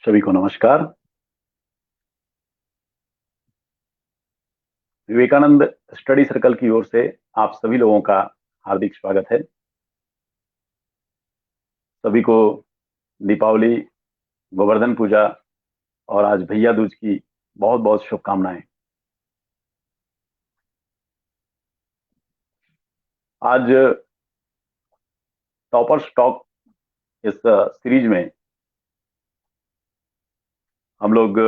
सभी को नमस्कार। विवेकानंद स्टडी सर्कल की ओर से आप सभी लोगों का हार्दिक स्वागत है। सभी को दीपावली, गोवर्धन पूजा और आज भैया दूज की बहुत बहुत शुभकामनाएं। आज टॉपर्स टॉक इस सीरीज में हम लोग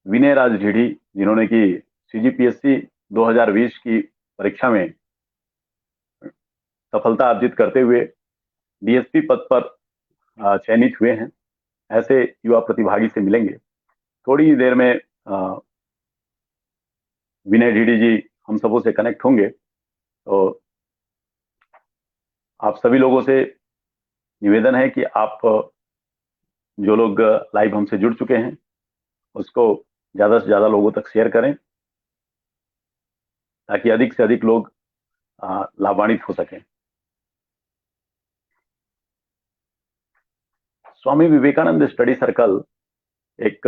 विनय राज ढीढ़ी, जिन्होंने की सीजीपीएससी 2020 की परीक्षा में सफलता अर्जित करते हुए डीएसपी पद पर चयनित हुए हैं, ऐसे युवा प्रतिभागी से मिलेंगे। थोड़ी ही देर में विनय ढीढ़ी जी हम सबों से कनेक्ट होंगे। तो आप सभी लोगों से निवेदन है कि आप जो लोग लाइव हमसे जुड़ चुके हैं उसको ज़्यादा से ज़्यादा लोगों तक शेयर करें, ताकि अधिक से अधिक लोग लाभान्वित हो सकें। स्वामी विवेकानंद स्टडी सर्कल एक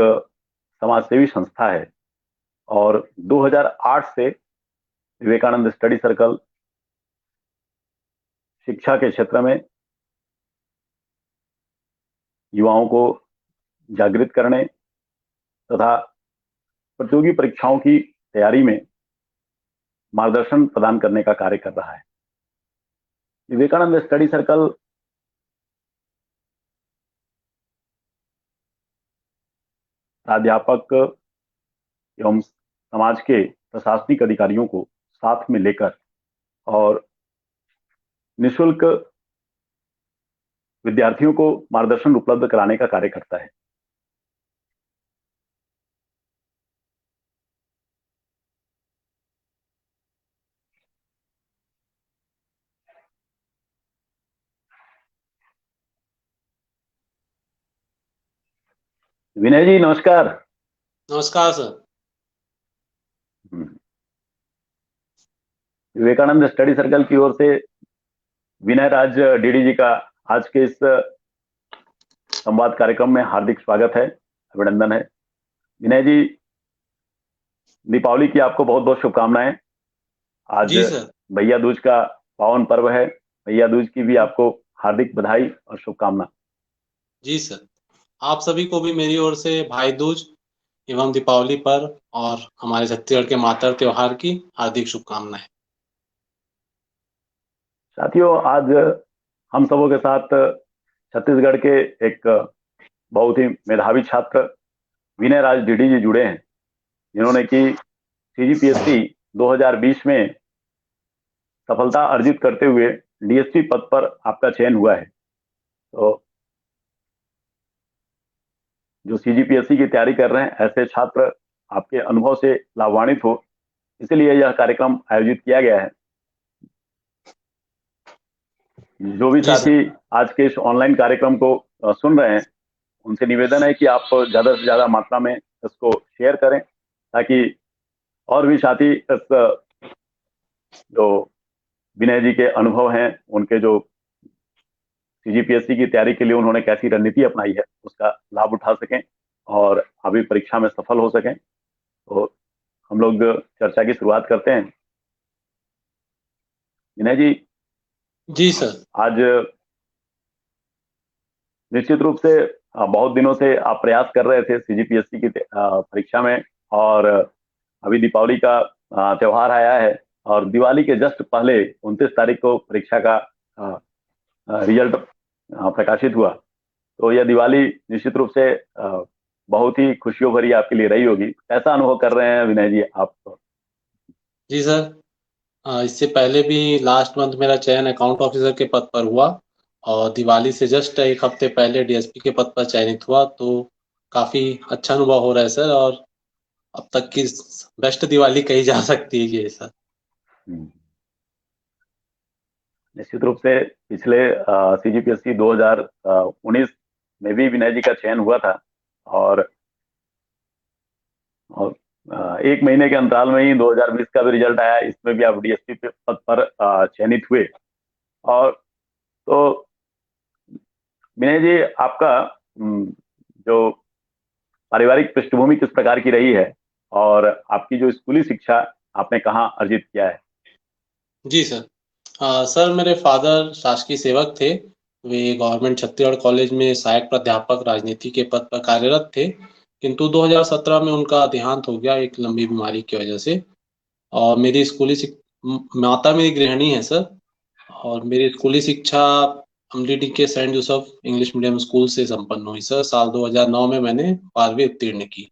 समाजसेवी संस्था है और 2008 से विवेकानंद स्टडी सर्कल शिक्षा के क्षेत्र में युवाओं को जागृत करने तथा प्रतियोगी परीक्षाओं की तैयारी में मार्गदर्शन प्रदान करने का कार्य कर रहा है। विवेकानंद स्टडी सर्कल प्राध्यापक एवं समाज के प्रशासनिक अधिकारियों को साथ में लेकर और निःशुल्क विद्यार्थियों को मार्गदर्शन उपलब्ध कराने का कार्य करता है। विनय जी नमस्कार। नमस्कार सर। विवेकानंद स्टडी सर्कल की ओर से विनय राज डीडी जी का आज के इस संवाद कार्यक्रम में हार्दिक स्वागत है, अभिनंदन है। विनय जी, दीपावली की आपको बहुत बहुत शुभकामनाएं। आज जी सर। भैया दूज का पावन पर्व है। भैया दूज की भी आपको हार्दिक बधाई और शुभकामना। जी सर, आप सभी को भी मेरी ओर से भाई दूज एवं दीपावली पर और हमारे छत्तीसगढ़ के मातर त्योहार की हार्दिक शुभकामनाएं। साथियों, आज हम सबों के साथ छत्तीसगढ़ के एक बहुत ही मेधावी छात्र विनय राज डीडी जी जुड़े हैं, जिन्होंने की सीजीपीएससी 2020 में सफलता अर्जित करते हुए डीएसपी पद पर आपका चयन हुआ है। तो जो सीजीपीएससी की तैयारी कर रहे हैं, ऐसे छात्र आपके अनुभव से लाभान्वित हो, इसलिए यह कार्यक्रम आयोजित किया गया है। जो भी जी साथी सर। आज के इस ऑनलाइन कार्यक्रम को सुन रहे हैं, उनसे निवेदन है कि आप ज्यादा से ज्यादा मात्रा में इसको शेयर करें, ताकि और भी साथी इस जो विनय जी के अनुभव हैं, उनके जो सीजीपीएससी की तैयारी के लिए उन्होंने कैसी रणनीति अपनाई है, उसका लाभ उठा सकें और अभी परीक्षा में सफल हो सकें। तो हम लोग चर्चा की शुरुआत करते हैं। विनय जी। जी सर। आज निश्चित रूप से बहुत दिनों से आप प्रयास कर रहे थे सीजीपीएससी की परीक्षा में, और अभी दीपावली का त्योहार आया है और दिवाली के जस्ट पहले 29 तारीख को परीक्षा का रिजल्ट प्रकाशित हुआ। तो यह दिवाली निश्चित रूप से बहुत ही खुशियों भरी आपके लिए रही होगी। कैसा अनुभव कर रहे हैं विनय जी आप? जी सर, इससे पहले भी लास्ट मंथ मेरा चयन अकाउंट ऑफिसर के पद पर हुआ और दिवाली से जस्ट एक हफ्ते पहले डीएसपी के पद पर चयनित हुआ। तो काफी अच्छा अनुभव हो रहा है सर, और अब तक की बेस्ट दिवाली कही जा सकती है ये सर। निश्चित रूप से पिछले सीजीपीएससी 2019 में भी विनय जी का चयन हुआ था, और एक महीने के अंतराल में ही 2020 का भी रिजल्ट आया। इसमें भी आप डीएसपी पद पर चयनित हुए और तो विनय जी, आपका जो पारिवारिक पृष्ठभूमि किस प्रकार की रही है, और आपकी जो स्कूली शिक्षा आपने कहाँ अर्जित किया है? जी सर। सर मेरे फादर शासकीय सेवक थे। वे गवर्नमेंट छत्तीसगढ़ कॉलेज में सहायक प्राध्यापक राजनीति के पद पर कार्यरत थे, किंतु 2017 में उनका देहांत हो गया एक लंबी बीमारी की वजह से। और मेरी माता मेरी गृहिणी है सर। और मेरी स्कूली शिक्षा अमलीडी के saint Joseph English medium school से संपन्न हुई सर। साल 2009 में मैंने 12वीं उत्तीर्ण की।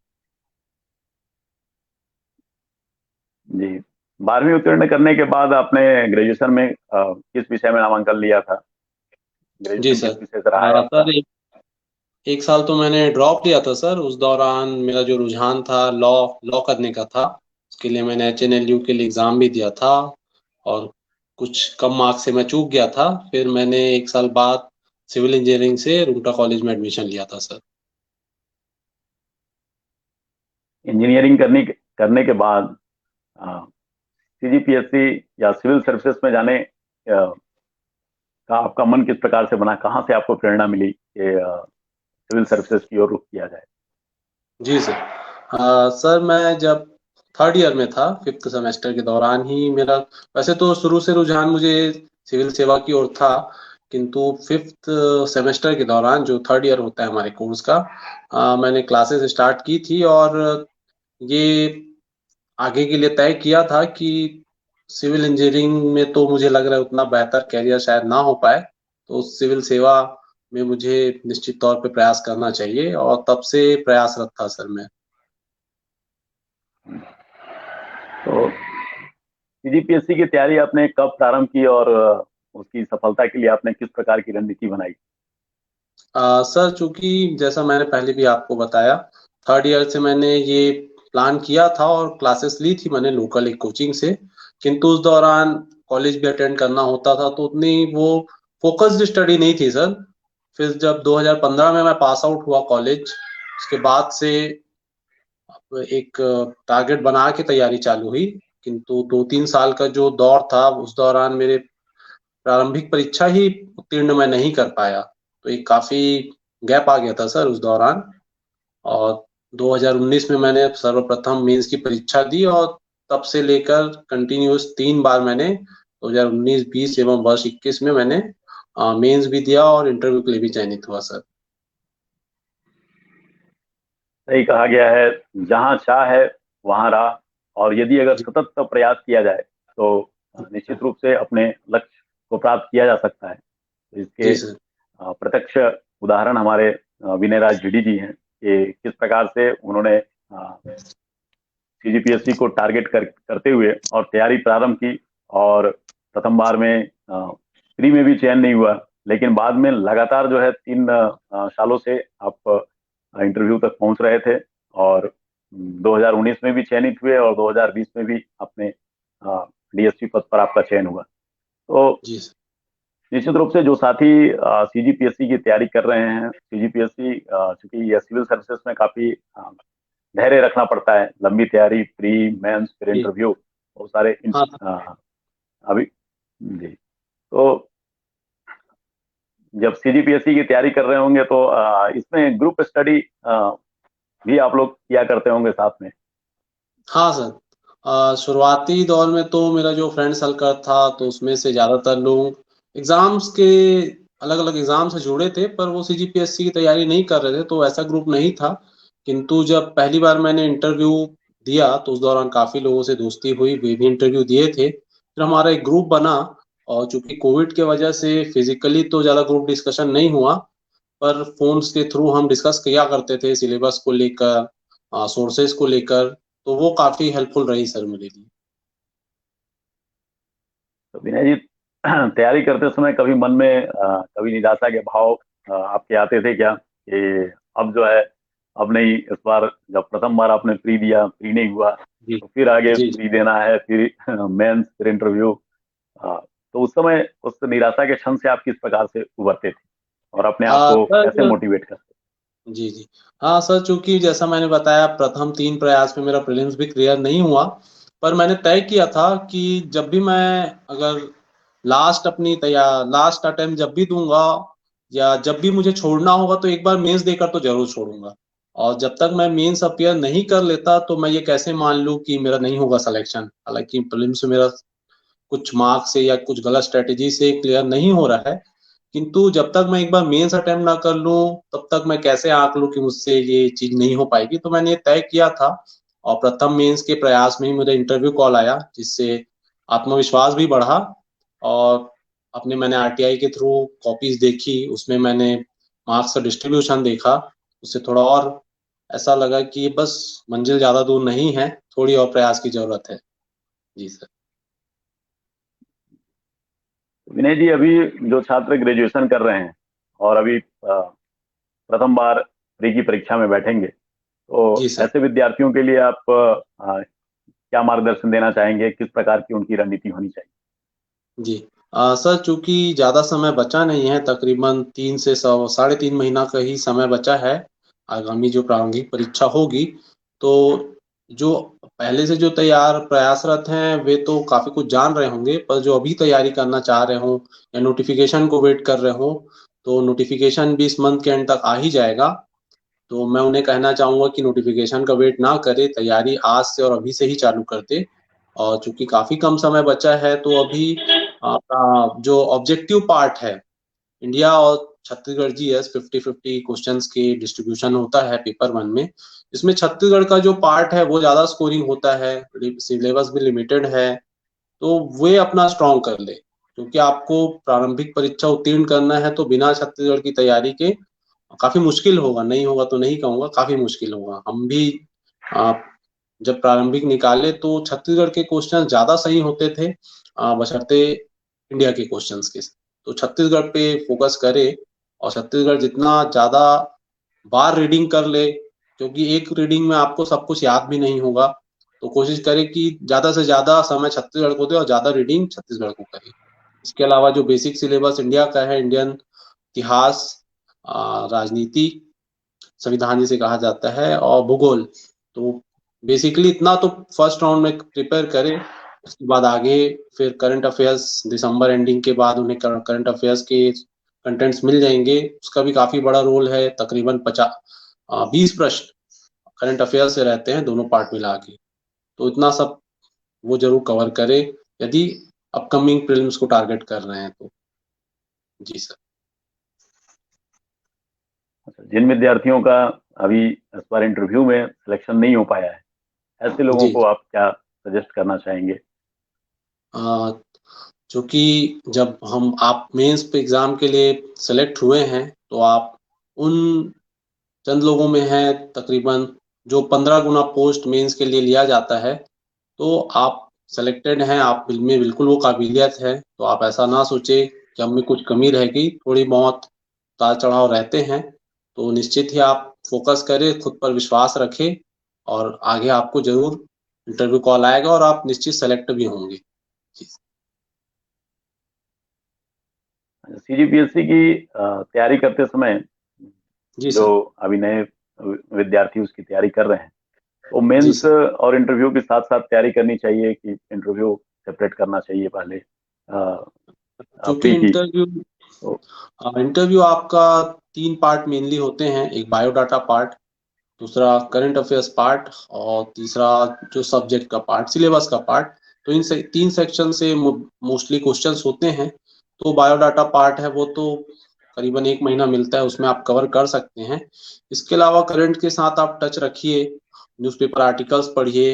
जी। 12वीं उत्तीर्ण करने के बाद आपने ग्रेजुएशन में किस विषय में नामांकन लिया था? जी ग्रेजुएशन किस सर। विषय से रहा है आपका? सर एक साल तो मैंने ड्रॉप लिया था सर। उस दौरान मेरा जो रुझान था लॉ लॉ करने का था। उसके लिए मैंने HNLU के लिए एग्जाम भी दिया था, और कुछ कम मार्क्स से मैं चूक गया था। फिर मैंने एक साल बाद सिविल इंजीनियरिंग से रूमटा कॉलेज में एडमिशन लिया था सर। इंजीनियरिंग करने के बाद CGPSC या सिविल सर्विसेज में जाने का आपका मन किस प्रकार से बना? कहाँ से आपको प्रेरणा मिली कि सिविल सर्विसेज की ओर रुख किया जाए? जी सर। सर मैं जब थर्ड ईयर में था, फिफ्थ सेमेस्टर के दौरान ही मेरा, वैसे तो शुरू से रुझान मुझे सिविल सेवा की ओर था, किंतु फिफ्थ सेमेस्टर के दौरान जो थर्ड ईयर होता है हमारे कोर्स का, मैंने क्लासेस स्टार्ट की थी। और ये आगे के लिए तय किया था कि सिविल इंजीनियरिंग में तो मुझे लग रहा है उतना बेहतर कैरियर शायद ना हो पाए, तो सिविल सेवा में मुझे निश्चित तौर पे प्रयास करना चाहिए, और तब से प्रयासरत था सर मैं। तो CGPSC की तैयारी आपने कब प्रारंभ की, और उसकी सफलता के लिए आपने किस प्रकार की रणनीति बनाई? सर चूंकि जैसा मैंने पहले भी आपको बताया, थर्ड ईयर से मैंने ये प्लान किया था और क्लासेस ली थी मैंने लोकल एक कोचिंग से, किंतु उस दौरान कॉलेज भी अटेंड करना होता था, तो उतनी वो फोकस्ड स्टडी नहीं थी सर। फिर जब 2015 में मैं पास आउट हुआ कॉलेज, उसके बाद से एक टारगेट बना के तैयारी चालू हुई, किंतु 2-3 साल का जो दौर था उस दौरान मेरे प्रारंभिक परीक्षा ही उत्तीर्ण मैं नहीं कर पाया, तो एक काफी गैप आ गया था सर उस दौरान। और 2019 में मैंने सर्वप्रथम मेंस की परीक्षा दी, और तब से लेकर कंटिन्यूस 3 बार मैंने 2019, 20 एवं वर्ष 21 में मैंने मेंस भी दिया और इंटरव्यू के लिए भी चयनित हुआ सर। सही कहा गया है, जहाँ चाह है वहाँ राह। और यदि अगर जी सतत प्रयास किया जाए तो निश्चित रूप से अपने लक्ष्य को प्राप्त किया जा सकता है। तो इसके जी सर। प्रत्यक्ष उदाहरण हमारे विनय राज भिड़ी जी हैं कि किस प्रकार से उन्होंने CGPSC को टारगेट करते हुए और तैयारी प्रारंभ की, और प्रथम बार में प्री में भी चयन नहीं हुआ, लेकिन बाद में लगातार जो है 3 सालों से आप इंटरव्यू तक पहुंच रहे थे, और 2019 में भी चयनित हुए, और 2020 में भी अपने DSP पद पर आपका चयन हुआ। तो जी सर। निश्चित रूप से जो साथी CGPSC की तैयारी कर रहे हैं, CGPSC चूंकि यह सिविल सर्विसेज में काफी धैर्य रखना पड़ता है, लंबी तैयारी, प्री, मेंस, फिर जी इंटरव्यू, बहुत सारे हाँ। अभी। जी। तो जब CGPSC की तैयारी कर रहे होंगे तो इसमें ग्रुप स्टडी भी आप लोग किया करते होंगे साथ में? हाँ सर। शुरुआती दौर में तो मेरा जो फ्रेंड सर्कल था, तो उसमें से ज्यादातर लोग एग्जाम्स के अलग अलग एग्जाम से जुड़े थे, पर वो CGPSC की तैयारी नहीं कर रहे थे, तो ऐसा ग्रुप नहीं था। किंतु जब पहली बार मैंने इंटरव्यू दिया तो उस दौरान काफी लोगों से दोस्ती हुई, वे भी इंटरव्यू दिए थे, फिर हमारा एक ग्रुप बना। और चूंकि कोविड के वजह से फिजिकली तो ज्यादा ग्रुप डिस्कशन नहीं हुआ, पर फोन्स के थ्रू हम डिस्कस किया करते थे सिलेबस को लेकर, सोर्सेज को लेकर, तो वो काफी हेल्पफुल रही सर मेरे लिए। तो विनय जी, तैयारी करते समय कभी मन में कभी निराशा के भाव आपके आते थे क्या, कि अब जो है, अब नहीं, इस बार जब प्रथम बार आपने प्री दिया, प्री नहीं हुआ, जी तो फिर आगे जी। प्री देना है, फिर मेंस, फिर इंटरव्यू। तो उस समय उस निराशा के क्षण से आप किस प्रकार से उभरते थे, और अपने आप को कैसे सर मोटिवेट करते? जी जी। हाँ सर, चूंकि जैसा मैंने बताया प्रथम 3 प्रयास में मेरा प्रीलिम्स भी क्लियर नहीं हुआ, पर मैंने तय किया था कि जब भी मैं अगर लास्ट अटेम्प्ट जब भी दूंगा या जब भी मुझे छोड़ना होगा तो एक बार मेंस देकर तो जरूर छोड़ूंगा। और जब तक मैं मेंस अपीयर नहीं कर लेता तो मैं ये कैसे मान लूं कि मेरा नहीं होगा सिलेक्शन। हालांकि प्रीलिम्स में मेरा कुछ मार्क्स से या कुछ गलत स्ट्रेटेजी से क्लियर नहीं हो रहा है, किंतु जब तक मैं एक बार मेंस अटेम्प्ट ना कर लूं तब तक मैं कैसे आंक लूं कि मुझसे ये चीज नहीं हो पाएगी। तो मैंने ये तय किया था और प्रथम मेंस के प्रयास में ही मुझे इंटरव्यू कॉल आया, जिससे आत्मविश्वास भी बढ़ा। और मैंने आरटीआई के थ्रू कॉपीज देखी, उसमें मैंने मार्क्स का डिस्ट्रीब्यूशन देखा, उससे थोड़ा और ऐसा लगा कि बस मंजिल ज्यादा दूर नहीं है, थोड़ी और प्रयास की जरूरत है। जी सर। विनय जी, अभी जो छात्र ग्रेजुएशन कर रहे हैं और अभी प्रथम बार प्री की परीक्षा में बैठेंगे, जी तो सर। ऐसे विद्यार्थियों के लिए आप क्या मार्गदर्शन देना चाहेंगे? किस प्रकार की उनकी रणनीति होनी चाहिए? जी सर, चूंकि ज़्यादा समय बचा नहीं है, तकरीबन 3 से 3.5 महीना का ही समय बचा है आगामी जो प्रारंभिक परीक्षा होगी, तो जो पहले से जो तैयार प्रयासरत हैं वे तो काफ़ी कुछ जान रहे होंगे, पर जो अभी तैयारी करना चाह रहे हों या नोटिफिकेशन को वेट कर रहे हों, तो नोटिफिकेशन भी इस मंथ के एंड तक आ ही जाएगा। तो मैं उन्हें कहना चाहूँगा कि नोटिफिकेशन का वेट ना करें, तैयारी आज से और अभी से ही चालू कर दे। और चूंकि काफ़ी कम समय बचा है तो अभी आपका जो ऑब्जेक्टिव पार्ट है, इंडिया और छत्तीसगढ़ जीएस 50-50 क्वेश्चंस के डिस्ट्रीब्यूशन होता है पेपर 1 में। इसमें छत्तीसगढ़ का जो पार्ट है वो ज़्यादा स्कोरिंग होता है, सिलेबस भी लिमिटेड है, तो वे अपना स्ट्रॉन्ग कर ले। क्योंकि आपको प्रारंभिक परीक्षा उत्तीर्ण करना है तो बिना छत्तीसगढ़ की तैयारी के काफी मुश्किल होगा, नहीं होगा तो नहीं कहूंगा, काफी मुश्किल होगा। हम भी आ, जब प्रारंभिक निकाले तो छत्तीसगढ़ के क्वेश्चन ज्यादा सही होते थे बशर्ते इंडिया के क्वेश्चंस के। तो छत्तीसगढ़ पे फोकस करे और छत्तीसगढ़ जितना ज्यादा बार रीडिंग कर ले, क्योंकि एक रीडिंग में आपको सब कुछ याद भी नहीं होगा, तो कोशिश करे कि ज्यादा से ज्यादा समय छत्तीसगढ़ को दे और ज्यादा रीडिंग छत्तीसगढ़ को करे। इसके अलावा जो बेसिक सिलेबस इंडिया का है, इंडियन इतिहास, राजनीति, संविधान जिसे कहा जाता है, और भूगोल, तो बेसिकली इतना तो फर्स्ट राउंड में प्रिपेयर करें। उसके बाद आगे फिर करंट अफेयर्स दिसंबर एंडिंग के बाद उन्हें करंट अफेयर्स के कंटेंट्स मिल जाएंगे, उसका भी काफी बड़ा रोल है। तकरीबन 20 प्रश्न करंट अफेयर से रहते हैं दोनों पार्ट मिला के, तो इतना सब वो जरूर कवर करे यदि अपकमिंग प्रीलिम्स को टारगेट कर रहे हैं तो। जी सर। जिन विद्यार्थियों का अभी इस बार इंटरव्यू में सिलेक्शन नहीं हो पाया है, ऐसे लोगों जी को आप क्या सजेस्ट करना चाहेंगे? चूंकि जब आप मेंस पे एग्जाम के लिए सेलेक्ट हुए हैं तो आप उन चंद लोगों में हैं तकरीबन जो 15 गुना पोस्ट मेंस के लिए लिया जाता है, तो आप सेलेक्टेड हैं, आप में बिल्कुल वो काबिलियत है। तो आप ऐसा ना सोचे कि हम में कुछ कमी रह गई, थोड़ी बहुत उतार चढ़ाव रहते हैं, तो निश्चित ही आप फोकस करें, खुद पर विश्वास रखें और आगे आपको जरूर इंटरव्यू कॉल आएगा और आप निश्चित सेलेक्ट भी होंगे। जी। सीजीपीएससी की तैयारी करते समय जी जो सर। अभी नए विद्यार्थी उसकी तैयारी कर रहे हैं, तो जी मेंस सर। और इंटरव्यू के साथ साथ तैयारी करनी चाहिए कि इंटरव्यू सेपरेट करना चाहिए पहले चूंकि प्री की? इंटरव्यू तो इंटरव्यू आपका 3 पार्ट मेनली होते हैं, एक बायोडाटा पार्ट, दूसरा करंट अफेयर्स पार्ट, और तीसरा जो सब्जेक्ट का पार्ट, सिलेबस का पार्ट। तो इन 3 सेक्शन से मोस्टली क्वेश्चंस होते हैं। तो बायोडाटा पार्ट है वो तो करीबन 1 महीना मिलता है, उसमें आप कवर कर सकते हैं। इसके अलावा करंट के साथ आप टच रखिए, न्यूज़पेपर आर्टिकल्स पढ़िए,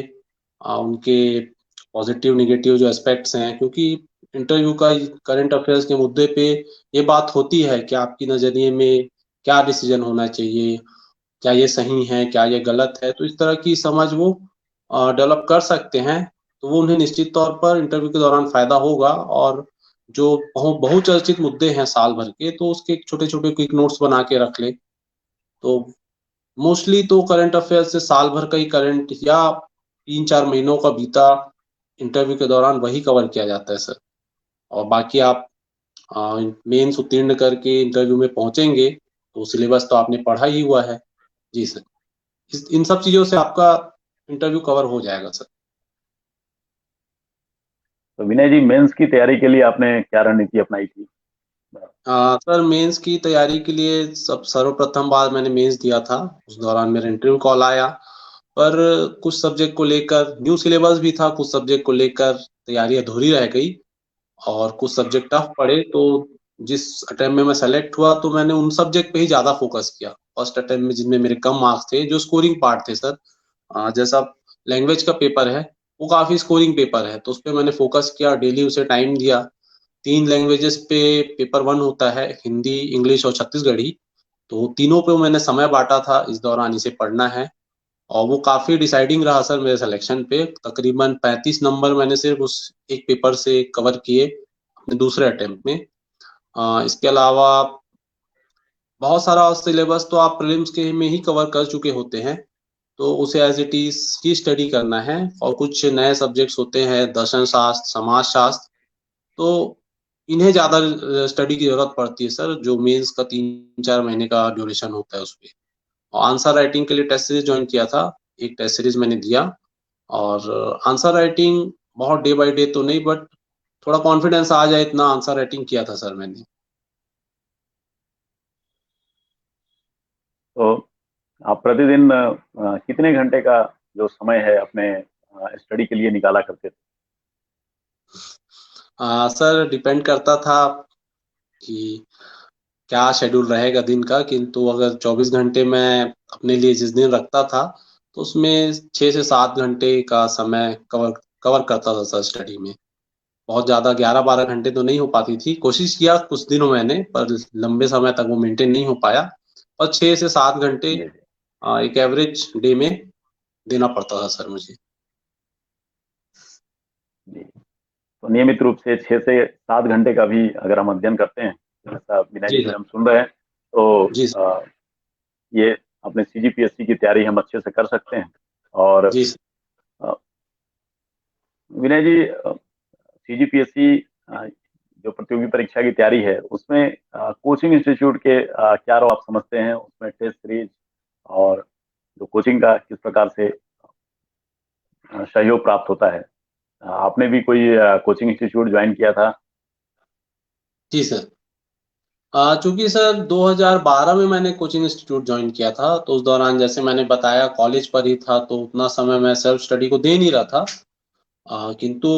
उनके पॉजिटिव निगेटिव जो एस्पेक्ट्स हैं, क्योंकि इंटरव्यू का करंट अफेयर्स के मुद्दे पे ये बात होती है कि आपकी नजरिए में क्या डिसीजन होना चाहिए, क्या ये सही है, क्या ये गलत है। तो इस तरह की समझ वो डेवलप कर सकते हैं, तो वो उन्हें निश्चित तौर पर इंटरव्यू के दौरान फायदा होगा। और जो बहुचर्चित मुद्दे हैं साल भर के, तो उसके छोटे छोटे क्विक नोट्स बना के रख ले। तो मोस्टली तो करंट अफेयर से साल भर का ही करंट या 3-4 महीनों का बीता इंटरव्यू के दौरान वही कवर किया जाता है सर। और बाकी आप मेंस उत्तीर्ण करके इंटरव्यू में पहुंचेंगे तो सिलेबस तो आपने पढ़ा ही हुआ है। जी सर। इन सब चीजों से आपका इंटरव्यू कवर हो जाएगा सर। तो विनय जी, मेंस की तैयारी के लिए आपने क्या रणनीति अपनाई थी? सर मेंस की तैयारी के लिए सर्वप्रथम बार मैंने मेंस दिया था। उस दौरान मेरा इंटरव्यू कॉल आया, पर कुछ सब्जेक्ट को लेकर न्यू सिलेबस भी था, कुछ सब्जेक्ट को लेकर तैयारी अधूरी रह गई और कुछ सब्जेक्ट टफ पड़े। तो जिस अटेम्प्ट में मैं सेलेक्ट हुआ तो मैंने उन सब्जेक्ट पे ही ज्यादा फोकस किया फर्स्ट अटेम्प्ट में, जिनमें मेरे कम मार्क्स थे, जो स्कोरिंग पार्ट थे सर। जैसा लैंग्वेज का पेपर है वो काफी स्कोरिंग पेपर है, तो उस पर मैंने फोकस किया, डेली उसे टाइम दिया। 3 लैंग्वेजेस पे पेपर 1 होता है, हिंदी, इंग्लिश और छत्तीसगढ़ी। तो तीनों पे मैंने समय बांटा था, इस दौरान इसे पढ़ना है। और वो काफी डिसाइडिंग रहा सर मेरे सिलेक्शन पे। तकरीबन 35 नंबर मैंने सिर्फ उस एक पेपर से कवर किए अपने दूसरे अटेम्प्ट में। इसके अलावा बहुत सारा सिलेबस तो आप प्रीलिम्स के में ही कवर कर चुके होते हैं, तो उसे एज इट इज ही स्टडी करना है। और कुछ नए सब्जेक्ट्स होते हैं, दर्शन शास्त्र, समाज शास्त्र, तो इन्हें ज्यादा स्टडी की जरूरत पड़ती है सर, जो मेंस का 3-4 महीने का ड्यूरेशन होता है उसपे। और आंसर राइटिंग के लिए टेस्ट सीरीज ज्वाइन किया था, एक टेस्ट सीरीज मैंने दिया। और आंसर राइटिंग बहुत डे बाय डे तो नहीं, बट थोड़ा कॉन्फिडेंस आ जाए इतना आंसर राइटिंग किया था सर मैंने। तो आप प्रतिदिन कितने घंटे का जो समय है अपने स्टडी के लिए निकाला करते थे? सर डिपेंड करता था कि क्या शेड्यूल रहेगा दिन का, किंतु अगर 24 घंटे मैं अपने लिए जिस दिन रखता था तो उसमें 6 से 7 घंटे का समय कवर कवर करता था सर स्टडी में। बहुत ज्यादा 11-12 घंटे तो नहीं हो पाती थी, कोशिश किया कुछ दिनों मैंने, पर लंबे समय तक वो मेंटेन नहीं हो पाया। और 6 से 7 घंटे जी जी एक एवरेज डे में देना पड़ता था सर मुझे। जी। तो नियमित रूप से 6 से 7 घंटे का भी अगर हम अध्ययन करते हैं, जैसा विनय जी जी से सर। हम सुन रहे हैं, तो जी सर। ये अपने सीजीपीएससी की तैयारी हम अच्छे से कर सकते हैं। और जी सर। अ, विनय जी, सीजीपीएससी जो प्रतियोगी परीक्षा की तैयारी है, उसमें कोचिंग इंस्टीट्यूट के क्या रोल आप समझते हैं? उसमें टेस्ट सीरीज और जो कोचिंग का किस प्रकार से सहयोग प्राप्त होता है? आपने भी कोई कोचिंग इंस्टीट्यूट ज्वाइन किया था? जी सर। चूंकि सर 2012 में मैंने कोचिंग इंस्टीट्यूट ज्वाइन किया था, तो उस दौरान जैसे मैंने बताया कॉलेज पर ही था, तो उतना समय मैं सेल्फ स्टडी को दे नहीं रहा था। किंतु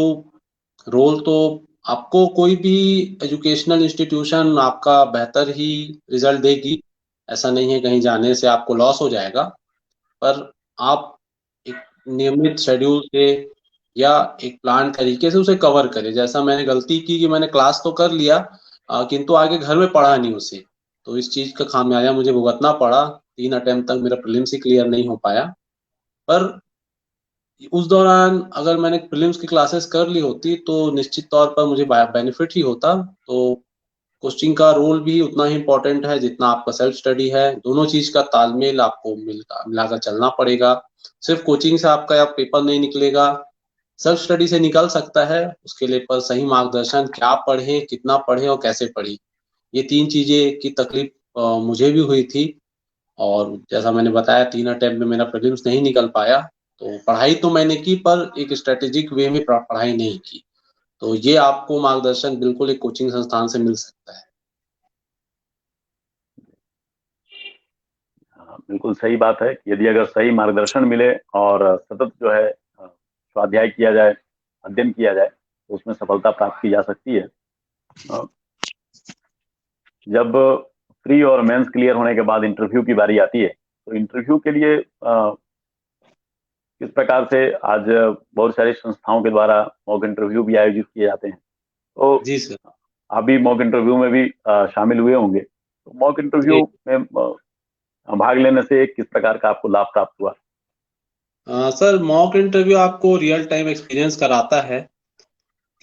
रोल तो आपको कोई भी एजुकेशनल इंस्टीट्यूशन आपका बेहतर ही रिजल्ट देगी। ऐसा नहीं है कहीं जाने से आपको लॉस हो जाएगा, पर आप एक नियमित शेड्यूल से या एक प्लान तरीके से उसे कवर करें। जैसा मैंने गलती की कि मैंने क्लास तो कर लिया, किंतु आगे घर में पढ़ा नहीं उसे। तो इस चीज का खामियाजा मुझे भुगतना पड़ा, 3 अटेम्प्ट तक मेरा प्रीलिम्स ही क्लियर नहीं हो पाया। पर उस दौरान अगर मैंने प्रीलिम्स की क्लासेस कर ली होती तो निश्चित तौर पर मुझे बेनिफिट ही होता। तो कोचिंग का रोल भी उतना ही इम्पोर्टेंट है जितना आपका सेल्फ स्टडी है। दोनों चीज का तालमेल आपको मिलाकर चलना पड़ेगा। सिर्फ कोचिंग से आपका या पेपर नहीं निकलेगा, सेल्फ स्टडी से निकल सकता है। उसके लिए पर सही मार्गदर्शन, क्या पढ़ें, कितना पढ़ें और कैसे पढ़ें, ये 3 चीजें की तकलीफ मुझे भी हुई थी। और जैसा मैंने बताया 3 अटेम्प्ट में मेरा प्रीलिम्स नहीं निकल पाया। तो पढ़ाई तो मैंने की, पर एक स्ट्रेटेजिक वे में पढ़ाई नहीं की। तो ये आपको मार्गदर्शन बिल्कुल एक कोचिंग संस्थान से मिल सकता है। हाँ, बिल्कुल सही बात है कि यदि अगर सही मार्गदर्शन मिले और सतत जो है स्वाध्याय किया जाए, अध्ययन किया जाए, तो उसमें सफलता प्राप्त की जा सकती है। अ, जब प्री और मेंस क्लियर होने के बाद इंटरव्यू की बारी आती है, तो इंटरव्यू के लिए किस प्रकार से आज बहुत सारी संस्थाओं के द्वारा मॉक इंटरव्यू भी आयोजित किए जाते हैं, तो जी सर। आप भी मॉक इंटरव्यू में भी शामिल हुए होंगे। तो मॉक जी। इंटरव्यू में भाग लेने से किस प्रकार का आपको लाभ प्राप्त हुआ? सर मॉक इंटरव्यू आपको रियल टाइम एक्सपीरियंस कराता है,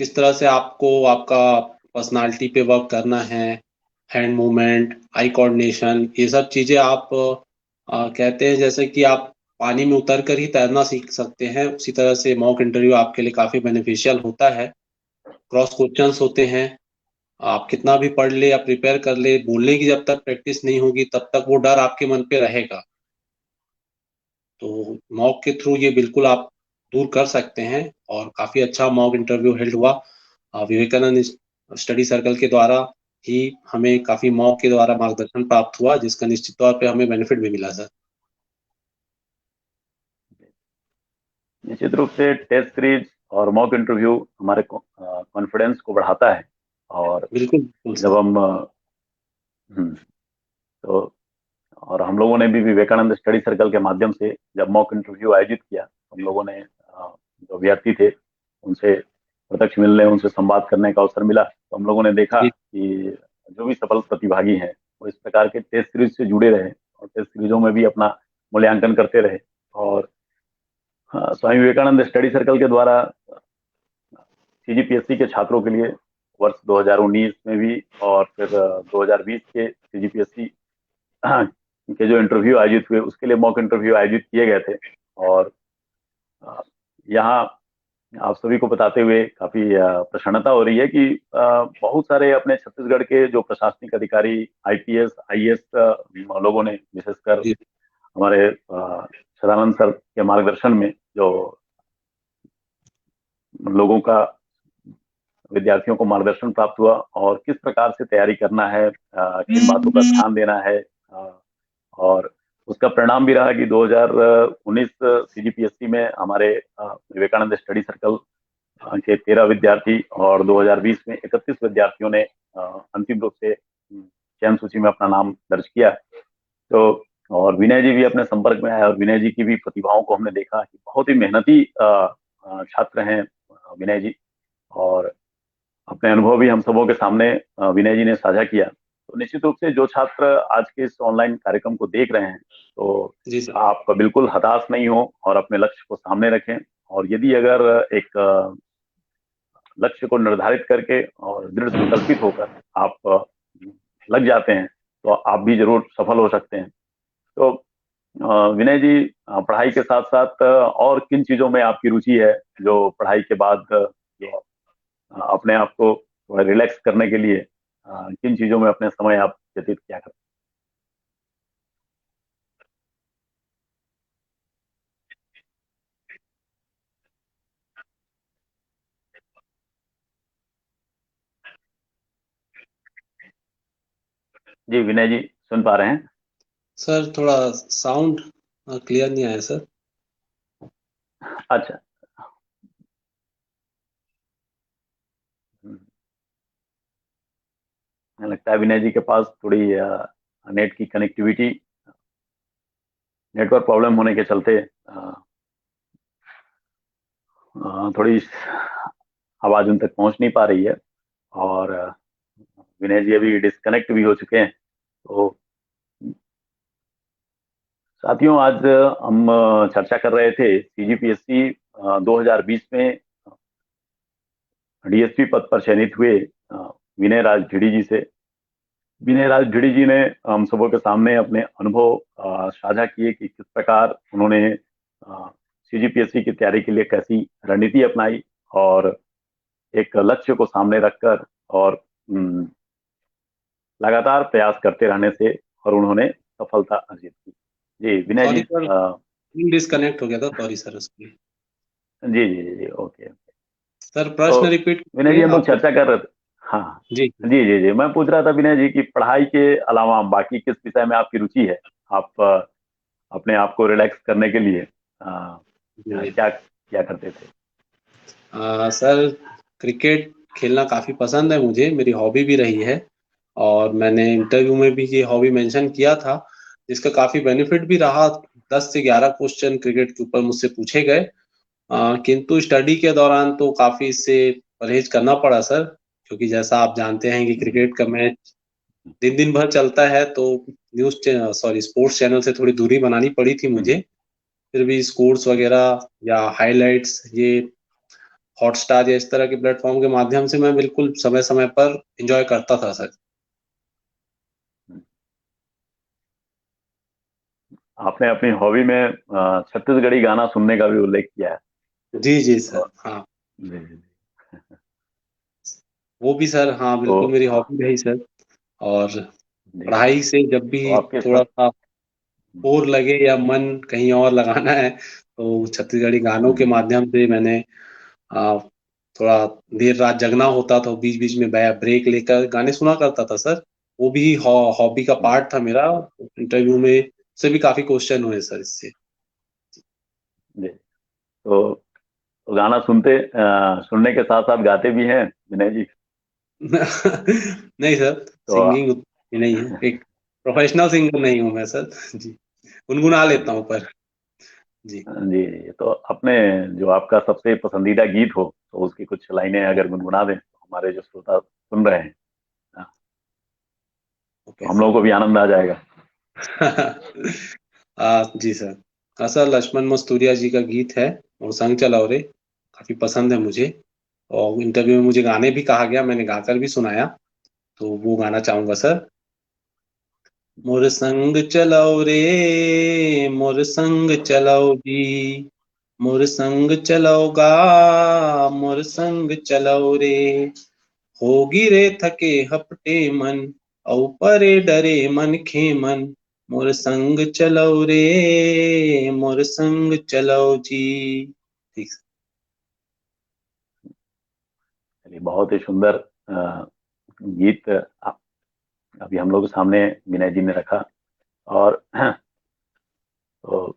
किस तरह से आपको आपका पर्सनालिटी पे वर्क करना है, हैंड मूवमेंट, आई कोऑर्डिनेशन, ये सब चीजें आप कहते हैं जैसे कि आप पानी में उतर कर ही तैरना सीख सकते हैं, उसी तरह से मॉक इंटरव्यू आपके लिए काफी बेनिफिशियल होता है। क्रॉस क्वेश्चंस होते हैं, आप कितना भी पढ़ ले या प्रिपेयर कर ले, बोलने की जब तक प्रैक्टिस नहीं होगी तब तक वो डर आपके मन पे रहेगा। तो मॉक के थ्रू ये बिल्कुल आप दूर कर सकते हैं। और काफी अच्छा मॉक इंटरव्यू हेल्ड हुआ विवेकानंद स्टडी सर्कल के द्वारा ही। हमें काफी मॉक के द्वारा मार्गदर्शन प्राप्त हुआ, जिसका निश्चित तौर पे हमें बेनिफिट भी मिला सर। निश्चित रूप से टेस्ट सीरीज और मॉक इंटरव्यू हमारे कॉन्फिडेंस को बढ़ाता है। और बिल्कुल बिल्कुल जब सर। हम तो और हम लोगों ने भी विवेकानंद स्टडी सर्कल के माध्यम से जब मॉक इंटरव्यू आयोजित किया, हम लोगों ने जो अभ्यर्थी थे उनसे प्रत्यक्ष मिलने, उनसे संवाद करने का अवसर मिला। तो हम लोगों ने देखा जी कि जो भी सफल प्रतिभागी हैं वो इस प्रकार के टेस्ट सीरीज से जुड़े रहे और टेस्ट सीरीजों में भी अपना मूल्यांकन करते रहे। और स्वामी विवेकानंद स्टडी सर्कल के द्वारा सीजीपीएससी के छात्रों के लिए वर्ष 2019 में भी और फिर 2020 के सीजीपीएससी के जो इंटरव्यू आयोजित हुए उसके लिए मॉक इंटरव्यू आयोजित किए गए थे। और अ, यहाँ आप सभी को बताते हुए काफी प्रसन्नता हो रही है कि बहुत सारे अपने छत्तीसगढ़ के जो प्रशासनिक अधिकारी, आईपीएस, आईएएस लोगों ने, विशेषकर जी हमारे सदानंद सर के मार्गदर्शन में, जो लोगों का, विद्यार्थियों को मार्गदर्शन प्राप्त हुआ और किस प्रकार से तैयारी करना है, किन बातों का ध्यान देना है। और उसका परिणाम भी रहा कि 2019 सीजीपीएससी में हमारे विवेकानंद स्टडी सर्कल के 13 विद्यार्थी और 2020 में 31 विद्यार्थियों ने अंतिम रूप से चयन सूची में अपना नाम दर्ज किया। तो और विनय जी भी अपने संपर्क में आए और विनय जी की भी प्रतिभाओं को हमने देखा कि बहुत ही मेहनती छात्र हैं विनय जी। और अपने अनुभव भी हम सबों के सामने विनय जी ने साझा किया। तो निश्चित रूप से जो छात्र आज के इस ऑनलाइन कार्यक्रम को देख रहे हैं, तो जी सर। आप बिल्कुल हताश नहीं हो और अपने लक्ष्य को सामने रखें। और यदि अगर एक लक्ष्य को निर्धारित करके और दृढ़ संकल्पित होकर आप लग जाते हैं तो आप भी जरूर सफल हो सकते हैं। तो विनय जी, पढ़ाई के साथ साथ और किन चीजों में आपकी रुचि है, जो पढ़ाई के बाद जो अपने आप को रिलैक्स करने के लिए किन चीजों में अपने समय आप व्यतीत क्या करते हैं? जी विनय जी, सुन पा रहे हैं? सर थोड़ा साउंड क्लियर नहीं आया सर। अच्छा। मुझे लगता है विनय जी के पास थोड़ी नेट की कनेक्टिविटी, नेटवर्क प्रॉब्लम होने के चलते थोड़ी आवाज उन तक पहुंच नहीं पा रही है। और विनय जी अभी डिस्कनेक्ट भी हो चुके हैं। तो साथियों, आज हम चर्चा कर रहे थे सीजीपीएससी 2020 में डीएसपी पद पर चयनित हुए विनय राज ढिड़ी जी से। विनय राज ढिड़ी जी ने हम सबों के सामने अपने अनुभव साझा किए कि किस प्रकार उन्होंने सीजीपीएससी की तैयारी के लिए कैसी रणनीति अपनाई और एक लक्ष्य को सामने रखकर और लगातार प्रयास करते रहने से और उन्होंने सफलता अर्जित की। जी विनय जी, सॉरी सर, डिस्कनेक्ट हो गया था, सॉरी सर उसके लिए। जी जी जी जी, ओके। सर तो प्रश्न रिपीट विनय जी, कीजिए हम लोग आपको। चर्चा कर रहे थे। हाँ। जी जी जी जी, मैं पूछ रहा था विनय जी कि पढ़ाई के अलावा बाकी किस विषय में आपकी रुचि है? आप अपने आप को रिलैक्स करने के लिए जी। क्या क्या करते थे? सर क्रिकेट खेलना काफी पसंद है मुझे, मेरी हॉबी भी रही है। और मैंने इंटरव्यू में भी ये हॉबी मेंशन किया था, जिसका काफी बेनिफिट भी रहा। 10 से 11 क्वेश्चन क्रिकेट के ऊपर मुझसे पूछे गए। किंतु स्टडी के दौरान तो काफी इससे परहेज करना पड़ा सर, क्योंकि जैसा आप जानते हैं कि क्रिकेट का मैच दिन दिन भर चलता है, तो स्पोर्ट्स चैनल से थोड़ी दूरी बनानी पड़ी थी मुझे। फिर भी स्कोर्स वगैरह या हाइलाइट्स, ये हॉटस्टार या इस तरह के प्लेटफॉर्म के माध्यम से मैं बिल्कुल समय समय पर एंजॉय करता था सर। आपने अपनी हॉबी में छत्तीसगढ़ी गाना सुनने का भी उल्लेख किया है। जी जी सर, तो हाँ। जी जी जी। वो भी सर, हाँ, तो बिल्कुल मेरी हॉबी रही सर। और जी, पढ़ाई से जब भी तो आपके थोड़ा सब सा बोर लगे या मन कहीं और लगाना है तो छत्तीसगढ़ी गानों के माध्यम से मैंने थोड़ा देर रात जगना होता था, बीच बीच में ब्रेक लेकर गाने सुना करता था सर। वो भी हॉबी का पार्ट था मेरा। इंटरव्यू में से भी काफी क्वेश्चन हुए सर इससे। जी। तो गाना सुनने के साथ साथ गाते भी हैं विनय जी? नहीं सर, तो सिंगिंग उतनी नहीं है, एक प्रोफेशनल सिंगर नहीं हूँ मैं सर। जी, गुनगुना लेता हूँ पर। जी। जी जी, तो अपने जो आपका सबसे पसंदीदा गीत हो तो उसकी कुछ लाइनें अगर गुनगुना दें तो हमारे जो श्रोता सुन रहे हैं, हाँ, तो ओके हम सर। लोगों को भी आनंद आ जाएगा। जी सर। हाँ सर, लक्ष्मण मस्तूरिया जी का गीत है और संग चलाओ रे, काफी पसंद है मुझे। और इंटरव्यू में मुझे गाने भी कहा गया, मैंने गाकर भी सुनाया, तो वो गाना चाहूंगा सर। मोर संग चलाओ रे, मोर संग चलाओ जी, मोर संग चलाओगा, मोर संग चलाओ रे, होगी रे थके हपटे मन, औ परे डरे मन खेमन, मोर संग चलाओ रे, मोर संग चलाओ जी। ठीक। चलिए, बहुत ही सुंदर गीत अभी हम लोग के सामने विनय जी ने रखा। और तो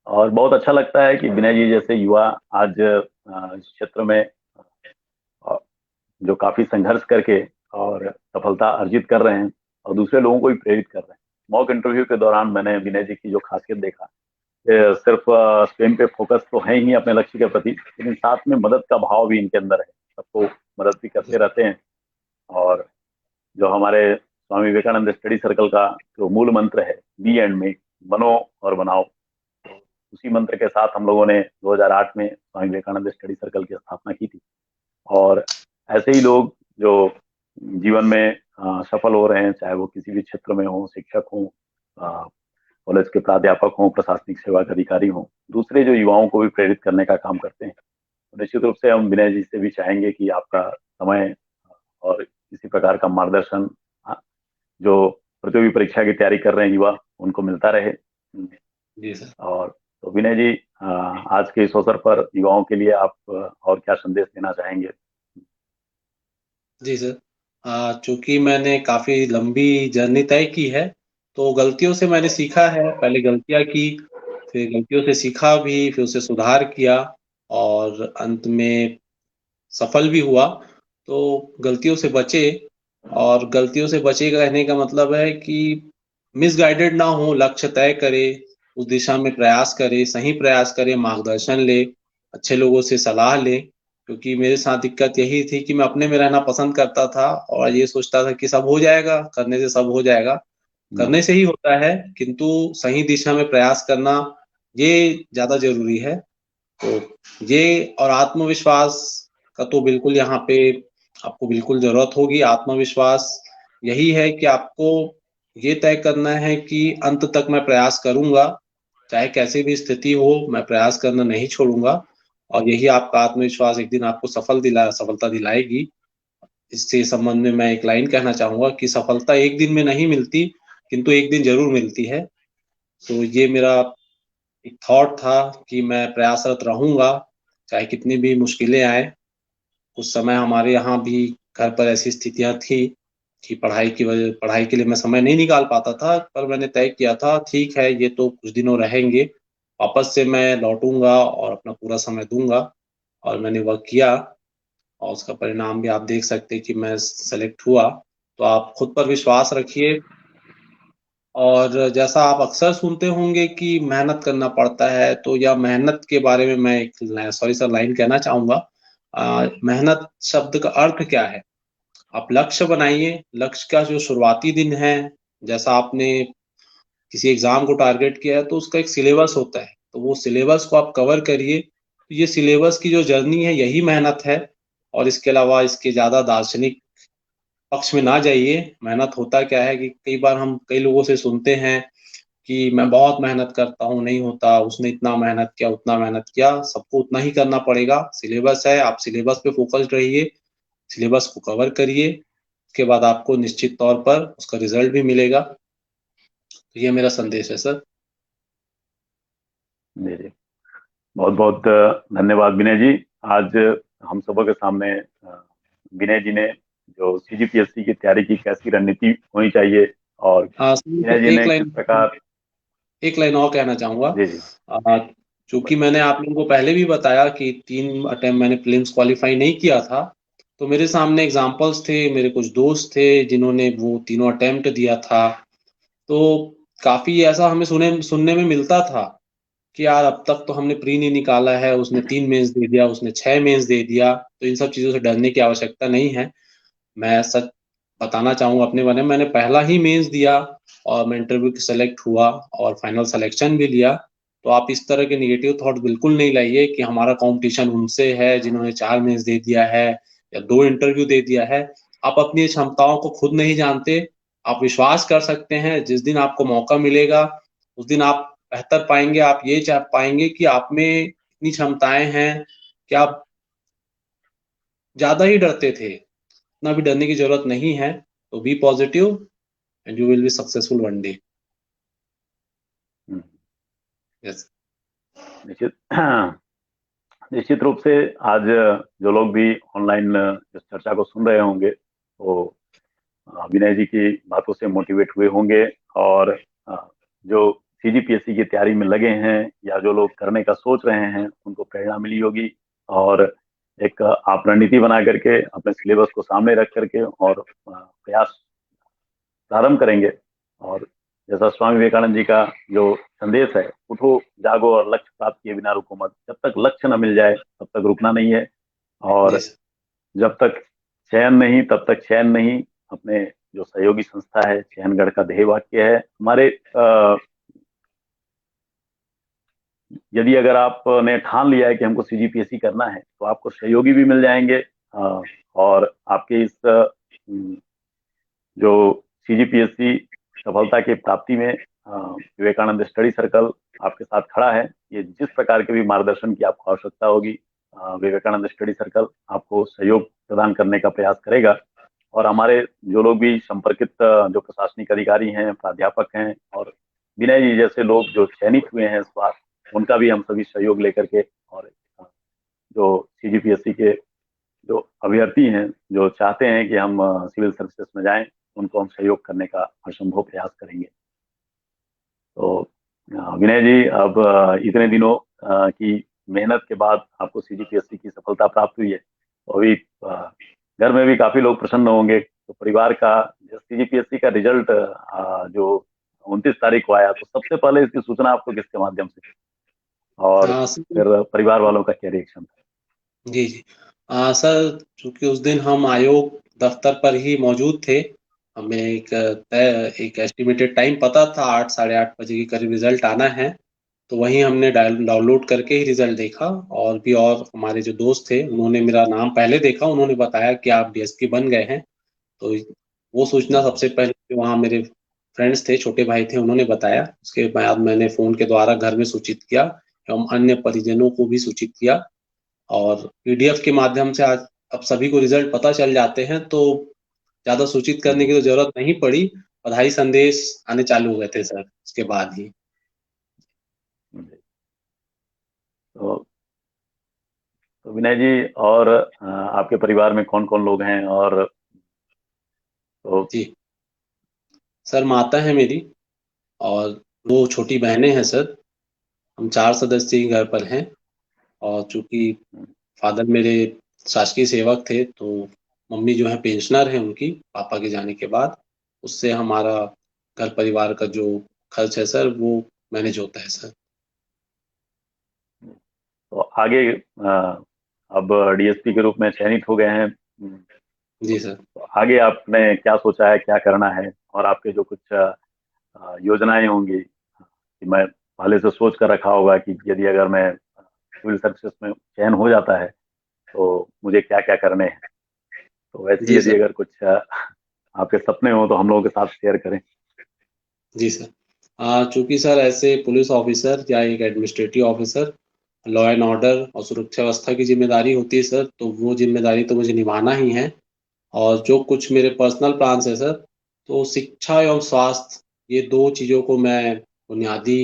और बहुत अच्छा लगता है कि विनय जी जैसे युवा आज इस क्षेत्र में अ, जो काफी संघर्ष करके और सफलता अर्जित कर रहे हैं और दूसरे लोगों को भी प्रेरित कर रहे हैं। मॉक इंटरव्यू के दौरान मैंने विनय जी की जो खासियत देखा, सिर्फ स्वयं पे फोकस तो है ही अपने लक्ष्य के प्रति, लेकिन साथ में मदद का भाव भी इनके अंदर है। सबको मदद भी करते रहते हैं। और जो हमारे स्वामी विवेकानंद स्टडी सर्कल का जो मूल मंत्र है, बी एंड मेक, बनो और बनाओ, उसी मंत्र के साथ हम लोगों ने 2008 में स्वामी विवेकानंद स्टडी सर्कल की स्थापना की थी। और ऐसे ही लोग जो जीवन में सफल हो रहे हैं, चाहे वो किसी भी क्षेत्र में हो, शिक्षक हो, कॉलेज के प्राध्यापक हों, प्रशासनिक सेवा के अधिकारी हों, दूसरे जो युवाओं को भी प्रेरित करने का काम करते हैं। तो निश्चित रूप से हम विनय जी से भी चाहेंगे कि आपका समय और किसी प्रकार का मार्गदर्शन जो प्रतियोगी परीक्षा की तैयारी कर रहे हैं युवा, उनको मिलता रहे। जी सर। और तो विनय जी, आज के इस अवसर पर युवाओं के लिए आप और क्या संदेश देना चाहेंगे? जी सर। चूंकि मैंने काफी लंबी जर्नी तय की है, तो गलतियों से मैंने सीखा है। पहले गलतियां की, फिर गलतियों से सीखा भी, फिर उसे सुधार किया और अंत में सफल भी हुआ। तो गलतियों से बचे, और गलतियों से बचे कहने का मतलब है कि मिसगाइडेड ना हो, लक्ष्य तय करे, उस दिशा में प्रयास करे, सही प्रयास करे, मार्गदर्शन ले, अच्छे लोगों से सलाह ले। क्योंकि मेरे साथ दिक्कत यही थी कि मैं अपने में रहना पसंद करता था और ये सोचता था कि सब हो जाएगा, करने से सब हो जाएगा। हम्म, करने से ही होता है, किंतु सही दिशा में प्रयास करना ये ज्यादा जरूरी है। तो ये और आत्मविश्वास का तो बिल्कुल यहाँ पे आपको बिल्कुल जरूरत होगी। आत्मविश्वास यही है कि आपको ये तय करना है कि अंत तक मैं प्रयास करूंगा, चाहे कैसी भी स्थिति हो, मैं प्रयास करना नहीं छोड़ूंगा। और यही आपका आत्मविश्वास एक दिन आपको सफलता दिलाएगी। इससे संबंध में मैं एक लाइन कहना चाहूंगा कि सफलता एक दिन में नहीं मिलती, किंतु एक दिन जरूर मिलती है। तो ये मेरा एक थॉट था कि मैं प्रयासरत रहूंगा, चाहे कितनी भी मुश्किलें आए। उस समय हमारे यहाँ भी घर पर ऐसी स्थितियां थी कि पढ़ाई के लिए मैं समय नहीं निकाल पाता था, पर मैंने तय किया था ठीक है, ये तो कुछ दिनों रहेंगे, वापस से मैं लौटूंगा और अपना पूरा समय दूंगा। और मैंने वह किया, और उसका परिणाम भी आप देख सकते हैं कि मैं सेलेक्ट हुआ। तो आप खुद पर विश्वास रखिए। और जैसा आप अक्सर सुनते होंगे कि मेहनत करना पड़ता है, तो यह मेहनत के बारे में मैं एक सॉरी सर लाइन कहना चाहूंगा। मेहनत शब्द का अर्थ क्या है? आप लक्ष्य बनाइए। लक्ष्य का जो शुरुआती दिन है, जैसा आपने किसी एग्जाम को टारगेट किया है, तो उसका एक सिलेबस होता है, तो वो सिलेबस को आप कवर करिए। तो ये सिलेबस की जो जर्नी है, यही मेहनत है। और इसके अलावा इसके ज्यादा दार्शनिक पक्ष में ना जाइए। मेहनत होता क्या है कि कई बार हम कई लोगों से सुनते हैं कि मैं बहुत मेहनत करता हूँ, नहीं होता, उसने इतना मेहनत किया, उतना मेहनत किया। सबको उतना ही करना पड़ेगा। सिलेबस है, आप सिलेबस पे फोकस्ड रहिए, सिलेबस को कवर करिए। उसके बाद आपको निश्चित तौर पर उसका रिजल्ट भी मिलेगा। तो ये मेरा संदेश है सर। जी जी, बहुत बहुत धन्यवाद विनय जी। आज हम सबों के सामने विनय जी ने जो सीजीपीएससी की तैयारी की कैसी रणनीति होनी चाहिए, और विनय सर जी ने किस प्रकार। एक लाइन और कहना चाहूंगा। जी जी। आ, चूंकि मैंने आप लोगों को पहले भी बताया कि 3 अटेम्प्ट मैंने प्रीलिम्स क्वालिफाई नहीं किया था, तो मेरे सामने एग्जांपल्स थे, मेरे कुछ दोस्त थे जिन्होंने वो तीनों अटेम्प्ट दिया था। तो काफी ऐसा हमें सुनने में मिलता था कि यार अब तक तो हमने प्री नहीं निकाला है, उसने 3 मेंस दे दिया, उसने 6 मेंस दे दिया। तो इन सब चीजों से डरने की आवश्यकता नहीं है। मैं सच बताना चाहूंगा अपने बारे में, मैंने पहला ही मेंस दिया और मैं इंटरव्यू सेलेक्ट हुआ और फाइनल सिलेक्शन भी लिया। तो आप इस तरह के निगेटिव थॉट बिल्कुल नहीं लाइए कि हमारा कंपटीशन उनसे है जिन्होंने 4 मेंस दे दिया है या 2 इंटरव्यू दे दिया है। आप अपनी क्षमताओं को खुद नहीं जानते। आप विश्वास कर सकते हैं, जिस दिन आपको मौका मिलेगा उस दिन आप बेहतर पाएंगे। आप ये चाह पाएंगे कि आप में इतनी क्षमताएं हैं कि आप ज्यादा ही डरते थे। इतना भी डरने की जरूरत नहीं है। तो be positive and you will be successful one day. Hmm, yes. निश्चित निश्चित रूप से आज जो लोग भी ऑनलाइन इस चर्चा को सुन रहे होंगे, तो विनय जी की बातों से मोटिवेट हुए होंगे, और अ, जो सीजीपीएससी की तैयारी में लगे हैं या जो लोग करने का सोच रहे हैं उनको प्रेरणा मिली होगी। और एक आप रणनीति बना करके अपने सिलेबस को सामने रख करके और प्रयास प्रारंभ करेंगे। और जैसा स्वामी विवेकानंद जी का जो संदेश है, उठो जागो और लक्ष्य प्राप्त किए बिना रुको मत। जब तक लक्ष्य न मिल जाए तब तक रुकना नहीं है, जी और सर। जब तक चयन नहीं तब तक चैन नहीं। अपने जो सहयोगी संस्था है चयनगढ़ का ध्येय वाक्य है हमारे। यदि अगर आपने ठान लिया है कि हमको सीजीपीएससी करना है, तो आपको सहयोगी भी मिल जाएंगे। और आपके इस जो सीजीपीएससी सफलता की प्राप्ति में विवेकानंद स्टडी सर्कल आपके साथ खड़ा है। ये जिस प्रकार के भी मार्गदर्शन की आपको आवश्यकता होगी, विवेकानंद स्टडी सर्कल आपको सहयोग प्रदान करने का प्रयास करेगा। और हमारे जो लोग भी संपर्कित जो प्रशासनिक अधिकारी हैं, प्राध्यापक हैं, और विनय जी जैसे लोग जो चयनित हुए हैं इस बार, उनका भी हम सभी सहयोग लेकर के, और जो सीजीपीएससी के जो अभ्यर्थी हैं जो चाहते हैं कि हम सिविल सर्विसेज में जाएं, उनको हम सहयोग करने का हरसंभव प्रयास करेंगे। तो विनय जी, अब इतने दिनों की मेहनत के बाद आपको सीजीपीएससी की सफलता प्राप्त हुई है, तो अभी घर में भी काफी लोग प्रसन्न होंगे। तो परिवार का सीजीपीएससी का रिजल्ट जो 29 तारीख को आया, तो सबसे पहले इसकी सूचना आपको किसके माध्यम से, और सर। फिर परिवार वालों का क्या रिएक्शन था? जी जी। सर, चूंकि उस दिन हम आयोग दफ्तर पर ही मौजूद थे, हमें एक एस्टिमेटेड टाइम पता था, 8 साढ़े 8 बजे के करीब रिजल्ट आना है। तो वहीं हमने डाउनलोड करके ही रिजल्ट देखा। और भी और हमारे जो दोस्त थे उन्होंने मेरा नाम पहले देखा, उन्होंने बताया कि आप डीएसपी बन गए हैं। तो वो सूचना सबसे पहले वहाँ मेरे फ्रेंड्स थे, छोटे भाई थे, उन्होंने बताया। उसके बाद मैंने फोन के द्वारा घर में सूचित किया एवं अन्य परिजनों को भी सूचित किया। और पीडीएफ के माध्यम से आज अब सभी को रिजल्ट पता चल जाते हैं, तो ज्यादा सूचित करने की तो जरूरत नहीं पड़ी। बधाई संदेश आने चालू हो गए थे सर उसके बाद ही। तो, तो विनय जी, और आपके परिवार में कौन कौन लोग हैं? और तो जी सर, माता है मेरी और 2 छोटी बहनें हैं सर। हम 4 सदस्य ही घर पर हैं। और चूंकि फादर मेरे शासकीय सेवक थे, तो मम्मी जो है पेंशनर है उनकी, पापा के जाने के बाद। उससे हमारा घर परिवार का जो खर्च है सर, वो मैनेज होता है सर। तो आगे अब डीएसपी के रूप में चयनित हो गए हैं। जी सर। तो आगे आपने क्या सोचा है, क्या करना है? और आपके जो कुछ योजनाएं होंगी कि मैं पहले से सोच कर रखा होगा कि यदि अगर मैं सिविल सर्विसेज में चयन हो जाता है तो मुझे क्या क्या करने हैं। तो वैसे ही जी यदि सर। अगर कुछ आपके सपने हो तो हम लोगों के साथ शेयर करें। जी सर। चूंकि सर ऐसे पुलिस ऑफिसर या एक administrative officer, law and order और सुरक्षा व्यवस्था की जिम्मेदारी होती है सर, तो वो जिम्मेदारी तो मुझे निभाना ही है। और जो कुछ मेरे पर्सनल प्लान्स है सर, तो शिक्षा एवं स्वास्थ्य, ये 2 चीज़ों को मैं बुनियादी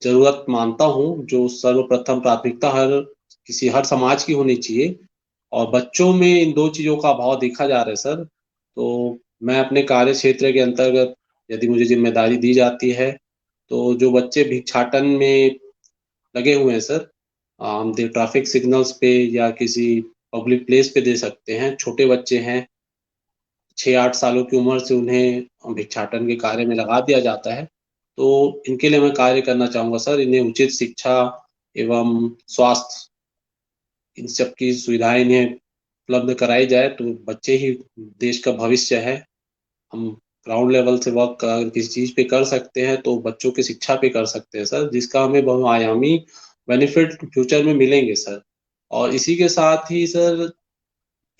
ज़रूरत मानता हूँ, जो सर्वप्रथम प्राथमिकता हर समाज की होनी चाहिए, और बच्चों में इन 2 चीज़ों का अभाव देखा जा रहा है सर। तो मैं अपने कार्य क्षेत्र के अंतर्गत यदि मुझे ज़िम्मेदारी दी जाती है, तो जो बच्चे भिक्षाटन में लगे हुए हैं सर, हम ट्रैफिक सिग्नल्स पे या किसी पब्लिक प्लेस पे दे सकते हैं। छोटे बच्चे हैं, 6-8 सालों की उम्र से उन्हें भिक्षाटन के कार्य में लगा दिया जाता है। तो इनके लिए मैं कार्य करना चाहूँगा सर, इन्हें उचित शिक्षा एवं स्वास्थ्य, इन सब की सुविधाएँ इन्हें उपलब्ध कराई जाए, तो बच्चे ही देश का भविष्य है। हम ग्राउंड लेवल से वर्क किसी चीज़ पे कर सकते हैं, तो बच्चों की शिक्षा पे कर सकते हैं सर, जिसका हमें बहुआयामी बेनिफिट फ्यूचर में मिलेंगे सर। और इसी के साथ ही सर,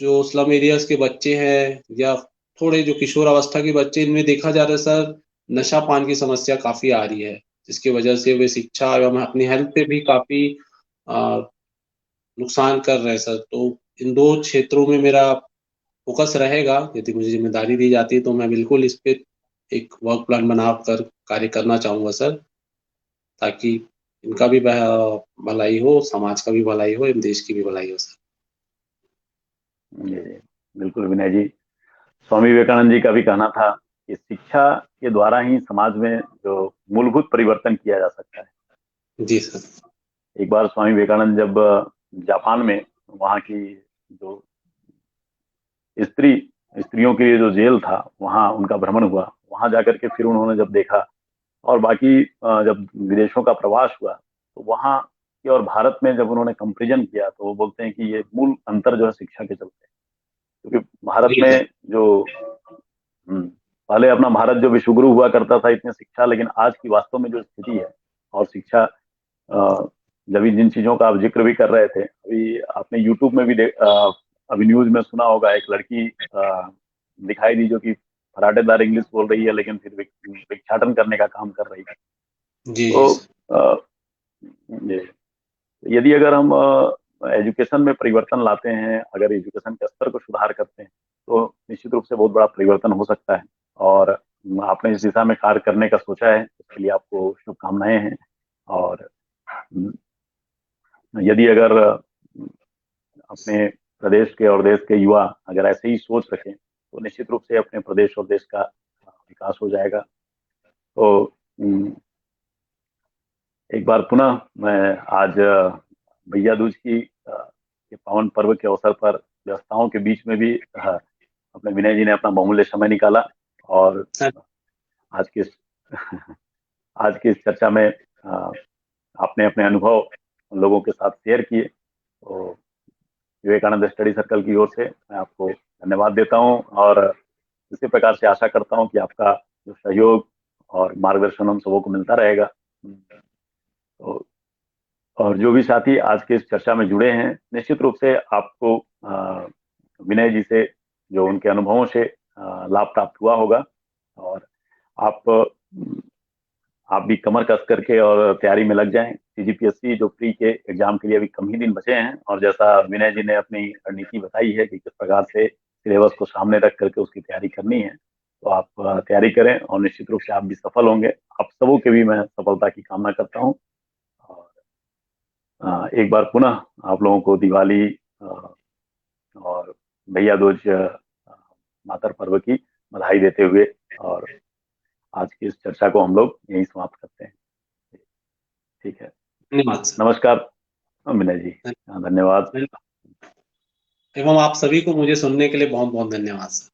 जो स्लम एरियाज़ के बच्चे हैं या थोड़े जो किशोर अवस्था के बच्चे, इनमें देखा जा रहा है सर, नशा-पान की समस्या काफ़ी आ रही है, जिसकी वजह से वे शिक्षा एवं अपनी हेल्थ पे भी काफ़ी अ, नुकसान कर रहे हैं सर। तो इन 2 क्षेत्रों में मेरा फ़ोकस रहेगा, यदि मुझे ज़िम्मेदारी दी जाती है, तो मैं बिल्कुल इस पे एक वर्क प्लान बनाकर कार्य करना चाहूँगा सर, ताकि इनका भी भलाई हो, समाज का भी भलाई हो एवं देश की भी भलाई हो सर। जी जी, बिल्कुल विनय जी। स्वामी विवेकानंद जी का भी कहना था कि शिक्षा के द्वारा ही समाज में जो मूलभूत परिवर्तन किया जा सकता है। जी सर। एक बार स्वामी विवेकानंद जब जापान में वहाँ की जो स्त्री स्त्रियों के लिए जो जेल था वहाँ उनका भ्रमण हुआ, वहाँ जाकर के फिर उन्होंने जब देखा और बाकी जब विदेशों का प्रवास हुआ तो वहाँ के और भारत में जब उन्होंने कंपेरिजन किया तो वो बोलते हैं कि ये मूल अंतर जो है शिक्षा के चलते है। क्योंकि भारत जी सर। में जो पहले अपना भारत जो विश्वगुरु हुआ करता था इतनी शिक्षा, लेकिन आज की वास्तव में जो स्थिति है और शिक्षा जब जिन चीजों का आप जिक्र भी कर रहे थे, अभी आपने यूट्यूब में भी अभी न्यूज में सुना होगा, एक लड़की दिखाई दी जो कि फराटेदार इंग्लिश बोल रही है लेकिन फिर भिक्षाटन करने का काम कर रही है। जी, जी तो सर। अ, ये यदि अगर हम एजुकेशन में परिवर्तन लाते हैं, अगर एजुकेशन के स्तर को सुधार करते हैं तो निश्चित रूप से बहुत बड़ा परिवर्तन हो सकता है। और आपने इस दिशा में कार्य करने का सोचा है, इसके लिए आपको शुभकामनाएं हैं। और यदि अगर अपने प्रदेश के और देश के युवा अगर ऐसे ही सोच रखें तो निश्चित रूप से अपने प्रदेश और देश का विकास हो जाएगा। तो एक बार पुनः मैं आज भैया दूज की के पावन पर्व के अवसर पर व्यवस्थाओं के बीच में भी अपने विनय जी ने अपना बहुमूल्य समय निकाला और सर। आज की आज की इस चर्चा में आपने अपने अनुभव लोगों के साथ शेयर किए। तो विवेकानंद स्टडी सर्कल की ओर से मैं आपको धन्यवाद देता हूँ और इसी प्रकार से आशा करता हूँ कि आपका जो सहयोग और मार्गदर्शन हम सबों को मिलता रहेगा। तो और जो भी साथी आज के इस चर्चा में जुड़े हैं, निश्चित रूप से आपको विनय जी से जो उनके अनुभवों से लाभ प्राप्त हुआ होगा। और आप आप भी कमर कस करके और तैयारी में लग जाएं। सीजीपीएससी जो प्री के एग्जाम के लिए अभी कम ही दिन बचे हैं और जैसा विनय जी ने अपनी रणनीति बताई है कि किस प्रकार से सिलेबस को सामने रख करके उसकी तैयारी करनी है, तो आप तैयारी करें और निश्चित रूप से आप भी सफल होंगे। आप सबों के भी मैं सफलता की कामना करता हूँ। और एक बार पुनः आप लोगों को दिवाली और भैया दूज मातर पर्व की बधाई देते हुए और आज की इस चर्चा को हम लोग यहीं समाप्त करते हैं। ठीक है, धन्यवाद सर। नमस्कार विनय जी। धन्यवाद। एवं आप सभी को मुझे सुनने के लिए बहुत-बहुत धन्यवाद सर।